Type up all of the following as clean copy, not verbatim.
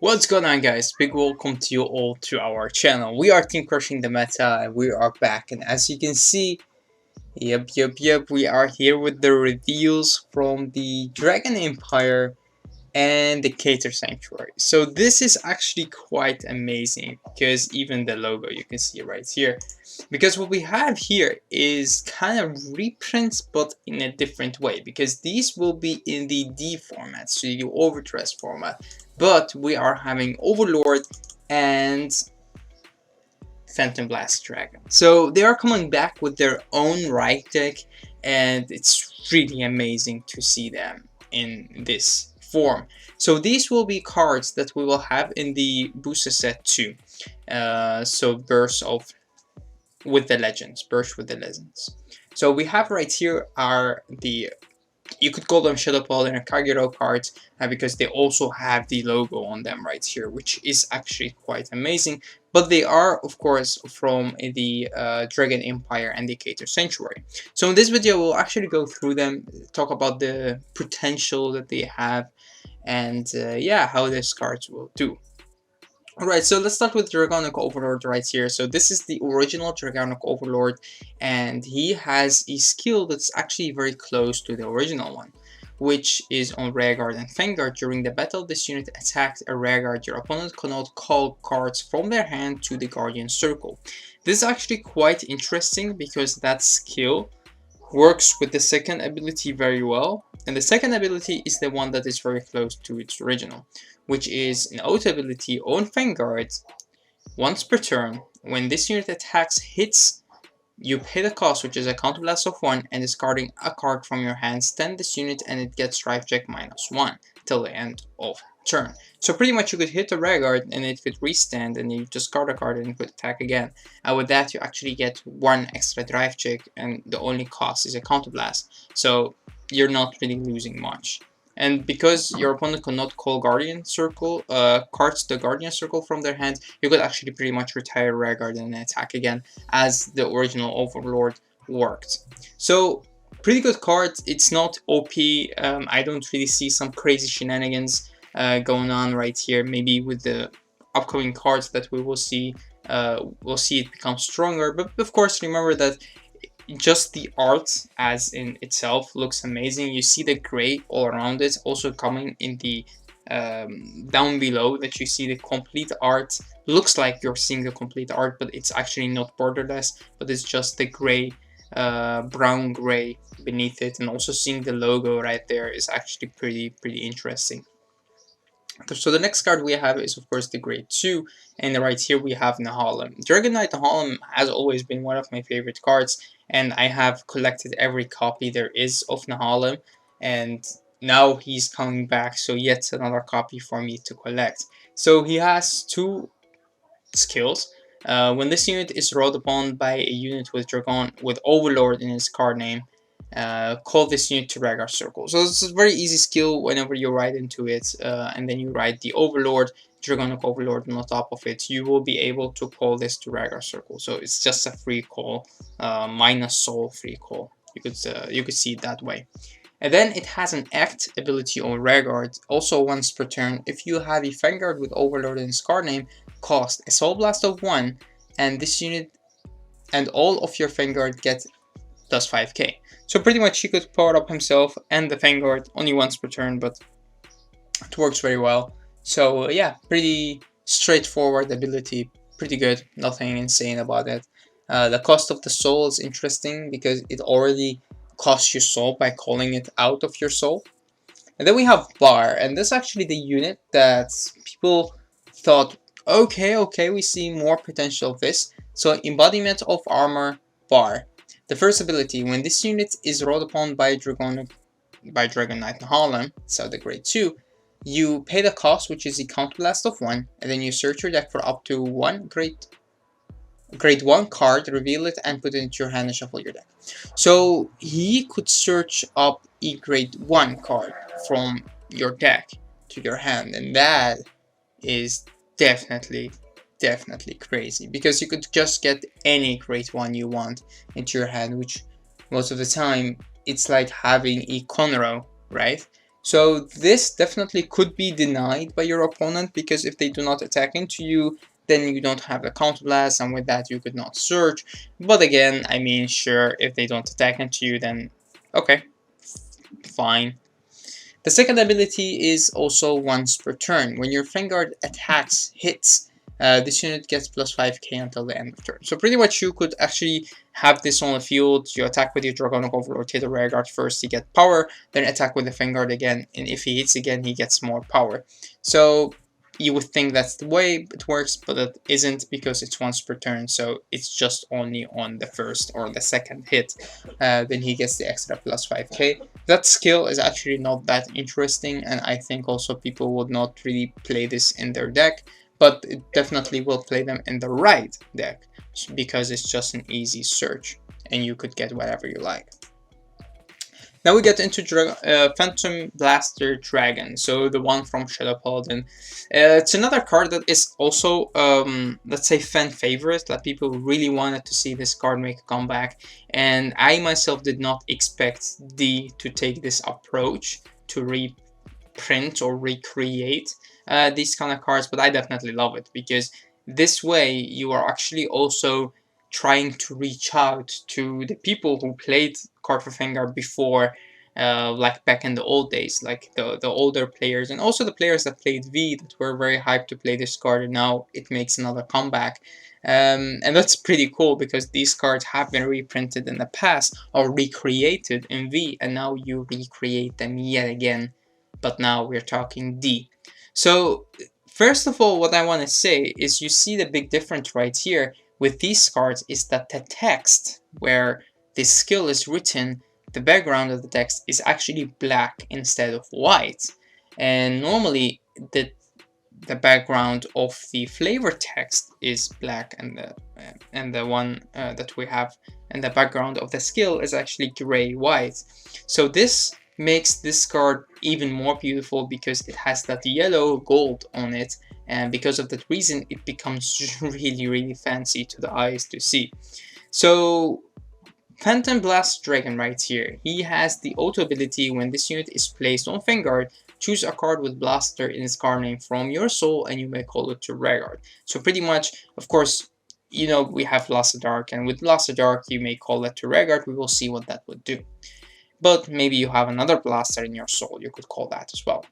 What's going on, guys? Big welcome to you all to our channel. We are Team Crushing the Meta and we are back, and as you can see, yep, we are here with the reveals from the Dragon Empire and the Cater Sanctuary. So this is actually quite amazing because even the logo you can see right here, because what we have here is kind of reprints but in a different way, because these will be in the D format, so the overdress format, but we are having Overlord and Phantom Blast Dragon. So they are coming back with their own right deck, and it's really amazing to see them in this form. So these will be cards that we will have in the booster set too. So Burst with the Legends. So we have right here are you could call them Shadow Paladin and Kagero cards, because they also have the logo on them right here, which is actually quite amazing. But they are, of course, from the Dragon Empire and the Cater Sanctuary. So in this video, we'll actually go through them, talk about the potential that they have, and yeah, how these cards will do. Alright, so let's start with Dragonic Overlord right here. So this is the original Dragonic Overlord, and he has a skill that's actually very close to the original one, which is on Rearguard and Vanguard. During the battle, this unit attacks a Rearguard. Your opponent cannot call cards from their hand to the Guardian Circle. This is actually quite interesting because that skill works with the second ability very well, and the second ability is the one that is very close to its original, which is an auto ability on Vanguard. Once per turn, when this unit attacks hits, you pay the cost, which is a counterblast of 1, and discarding a card from your hand, stand this unit and it gets drive check -1 till the end of turn. So pretty much you could hit a Rearguard and it could restand, and you discard a card and you could attack again. And with that you actually get 1 extra drive check, and the only cost is a counterblast. So you're not really losing much. And because your opponent cannot call Guardian Circle cards to the Guardian Circle from their hand, you could actually pretty much retire Rearguard and attack again, as the original Overlord worked. So pretty good card. It's not OP. I don't really see some crazy shenanigans going on right here. Maybe with the upcoming cards that we will see, we'll see it become stronger. But of course, remember that just the art as in itself looks amazing. You see the gray all around it, also coming in the down below, that you see the complete art. Looks like you're seeing the complete art, but it's actually not borderless, but it's just the gray, brown gray beneath it. And also seeing the logo right there is actually pretty interesting. So the next card we have is of course the Grade 2, and right here we have Nahallum. Dragonite Nahallum has always been one of my favorite cards, and I have collected every copy there is of Nahallum, and now he's coming back, so yet another copy for me to collect. So he has 2 skills. When this unit is rolled upon by a unit with Overlord in its card name, call this unit to Rearguard Circle. So it's a very easy skill. Whenever you ride into it, and then you ride the Overlord, Dragonic Overlord on the top of it, you will be able to call this to Rearguard Circle. So it's just a free call, minus soul free call. You could see it that way. And then it has an act ability on Rearguard, also once per turn. If you have a Vanguard with Overlord in its card name, cost a Soul Blast of 1, and this unit and all of your Vanguard get plus 5k. So pretty much he could power up himself and the Vanguard only once per turn, but it works very well. So yeah, pretty straightforward ability, pretty good, nothing insane about it. The cost of the soul is interesting because it already costs you soul by calling it out of your soul. And then we have Bar, and this is actually the unit that people thought, okay, we see more potential of this. So embodiment of armor, Bar. The first ability, when this unit is rolled upon by Dragonite Nahallum, so the Grade 2, you pay the cost, which is a counterblast of 1, and then you search your deck for up to 1 Grade 1 card, reveal it, and put it into your hand and shuffle your deck. So he could search up a Grade 1 card from your deck to your hand, and that is definitely crazy, because you could just get any Grade 1 you want into your hand, which most of the time it's like having a Conroe, right? So this definitely could be denied by your opponent, because if they do not attack into you, then you don't have the counterblast, and with that you could not search. But again, I mean, sure, if they don't attack into you, then okay, fine. The second ability is also once per turn. When your Vanguard attacks, hits, this unit gets plus 5k until the end of turn. So pretty much you could actually have this on the field. You attack with your Dragonic Overlord, hit the Rearguard first, you get power, then attack with the Vanguard again, and if he hits again, he gets more power. So you would think that's the way it works, but it isn't, because it's once per turn, so it's just only on the first or the second hit. Then he gets the extra plus 5k. That skill is actually not that interesting, and I think also people would not really play this in their deck, but it definitely will play them in the right deck, because it's just an easy search and you could get whatever you like. Now we get into Phantom Blaster Dragon, so the one from Shadow Paladin. It's another card that is also, let's say, fan favorite. That people really wanted to see this card make a comeback, and I myself did not expect D to take this approach to reprint or recreate these kind of cards, but I definitely love it, because this way you are actually also trying to reach out to the people who played Card for Vanguard before, like back in the old days, like the older players, and also the players that played V that were very hyped to play this card, and now it makes another comeback. And that's pretty cool, because these cards have been reprinted in the past or recreated in V, and now you recreate them yet again, but now we're talking D. So first of all, what I want to say is, you see the big difference right here with these cards is that the text where this skill is written, the background of the text is actually black instead of white. And normally the background of the flavor text is black, and the one that we have in the background of the skill is actually gray white. So this makes this card even more beautiful, because it has that yellow gold on it, and because of that reason it becomes really fancy to the eyes to see. So Phantom Blast Dragon right here, he has the auto ability: when this unit is placed on Vanguard, choose a card with Blaster in its card name from your soul, and you may call it to Rearguard. So pretty much, of course, you know, we have Blast Dark, and with Blast Dark you may call that to Rearguard. We will see what that would do. But maybe you have another blaster in your soul, you could call that as well.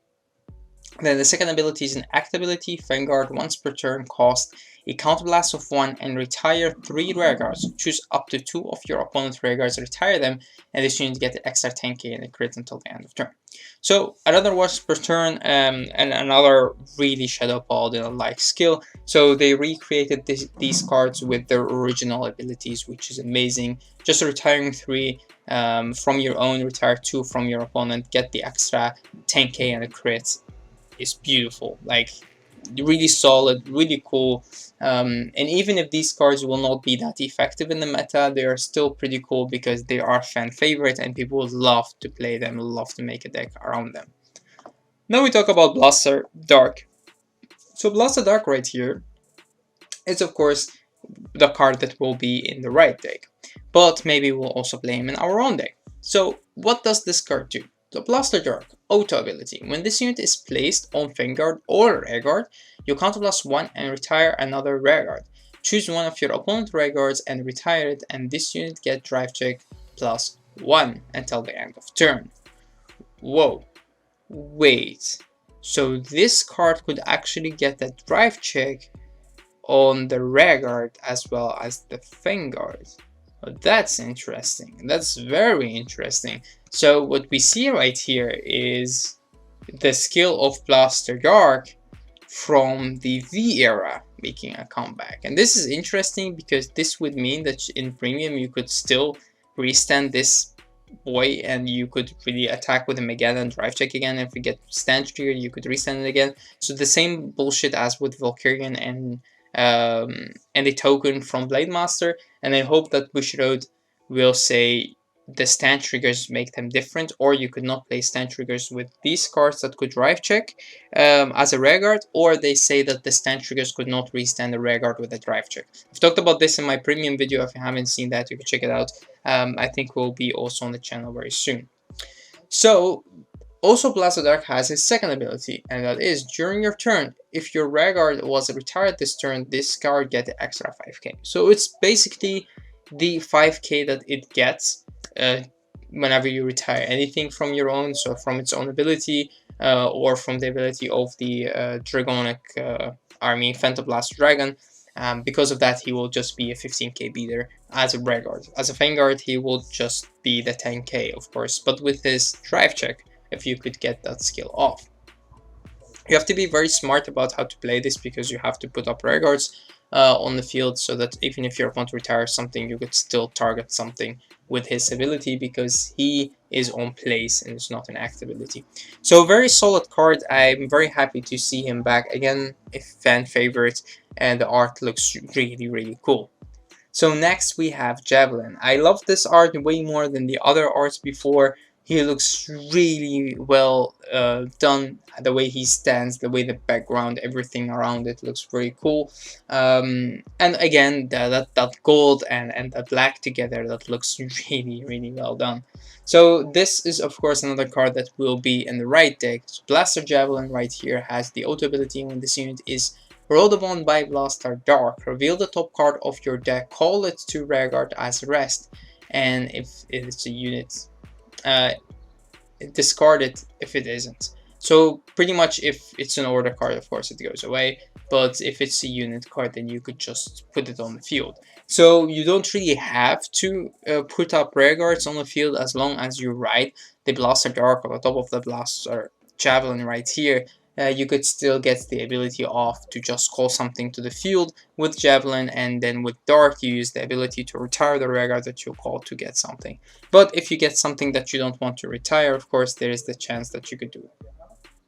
Then the second ability is an act ability. Vanguard once per turn cost a counterblast of 1 and retire 3 rearguards. Choose up to 2 of your opponent's rearguards, retire them, and this unit get the extra 10k and a crit until the end of turn. So another once per turn, and another really Shadow Paladin-like skill. So they recreated these cards with their original abilities, which is amazing. Just retiring 3 from your own, retire 2 from your opponent, get the extra 10k and a crit is beautiful. Like, really solid, really cool. And even if these cards will not be that effective in the meta, they are still pretty cool, because they are fan favorite and people would love to play them, love to make a deck around them. Now we talk about Blaster Dark. So Blaster Dark right here is of course the card that will be in the right deck, but maybe we'll also play him in our own deck. So what does this card do? The Blaster Dark auto ability. When this unit is placed on Vanguard or Rearguard, you counterblast 1 and retire another Rearguard. Choose one of your opponent's Rearguards and retire it, and this unit gets drive check plus 1 until the end of turn. Whoa, wait. So this card could actually get that drive check on the Rearguard as well as the Vanguard. Oh, that's interesting. That's very interesting. So what we see right here is the skill of Blaster Dark from the V era making a comeback. And this is interesting, because this would mean that in Premium you could still restand this boy, and you could really attack with him again and drive check again. If we get stand trigger, you could restand it again. So the same bullshit as with Valkyrian and the token from Blade Master. And I hope that Bushiroad will say the stand triggers make them different, or you could not play stand triggers with these cards that could drive check as a rearguard, or they say that the stand triggers could not restand a rearguard with a drive check. I've talked about this in my premium video. If you haven't seen that, you can check it out. I think we'll be also on the channel very soon. So Also, Blaster Dark has a second ability, and that is during your turn, if your Ragard was retired this turn, this card gets the extra 5k. So it's basically the 5k that it gets whenever you retire anything from your own, so from its own ability or from the ability of the Dragonic army, Blaster Dragon. Because of that, he will just be a 15k beater as a Ragard. As a Vanguard, he will just be the 10k, of course, but with his drive check, if you could get that skill off. You have to be very smart about how to play this because you have to put up rear guards on the field so that even if you want to retire something, you could still target something with his ability because he is on place and it's not an act ability. So very solid card. I'm very happy to see him back again, a fan favorite, and the art looks really cool. So next we have Javelin. I love this art way more than the other arts before. He looks really well done. The way he stands, the way the background, everything around it looks very cool. And again, that gold and that black together, that looks really well done. So this is of course another card that will be in the right deck. So Blaster Javelin right here has the auto ability when this unit is rolled upon by Blaster Dark. Reveal the top card of your deck, call it to Rearguard as rest, and if it's a unit, discard it if it isn't. So pretty much if it's an order card, of course it goes away, but if it's a unit card, then you could just put it on the field. So you don't really have to put up Rearguards on the field as long as you ride the Blaster Dark on the top of the Blaster Javelin right here. You could still get the ability off to just call something to the field with Javelin, and then with Dark you use the ability to retire the Rearguard that you call to get something. But if you get something that you don't want to retire, of course there is the chance that you could do it.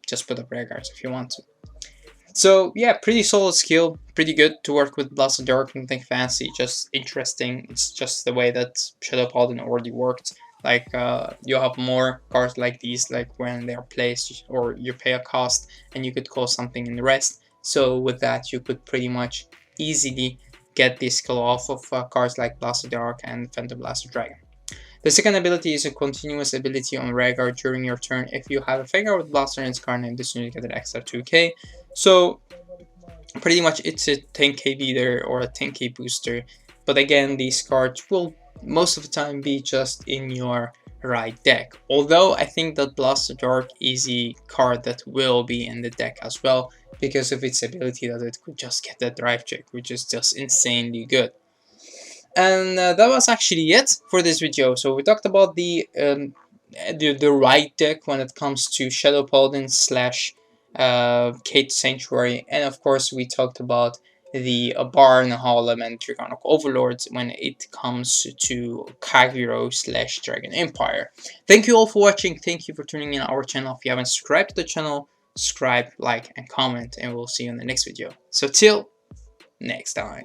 Just put up Rearguards if you want to. So yeah, pretty solid skill, pretty good to work with Blaster Dark, nothing fancy, just interesting. It's just the way that Shadow Paladin already worked. Like you have more cards like these, like when they are placed, or you pay a cost and you could call something in the rest. So with that, you could pretty much easily get this skill off of cards like Blaster Dark and Phantom Blaster Dragon. The second ability is a continuous ability on Rhaegar during your turn. If you have a Vanguard with Blaster in its card name, this unit get an extra 2k. So pretty much it's a 10k beater or a 10k booster. But again, these cards will most of the time be just in your right deck. Although I think that Blaster Dark is a card that will be in the deck as well because of its ability that it could just get that drive check, which is just insanely good. And that was actually it for this video. So we talked about the right deck when it comes to Shadow Paladin slash Kate Sanctuary, and of course we talked about the Bar, Nahallum, and Dragonic Overlords when it comes to Kagero slash Dragon Empire. Thank you all for watching. Thank you for tuning in our channel. If you haven't subscribed to the channel, subscribe, like, and comment, and we'll see you in the next video. So till next time.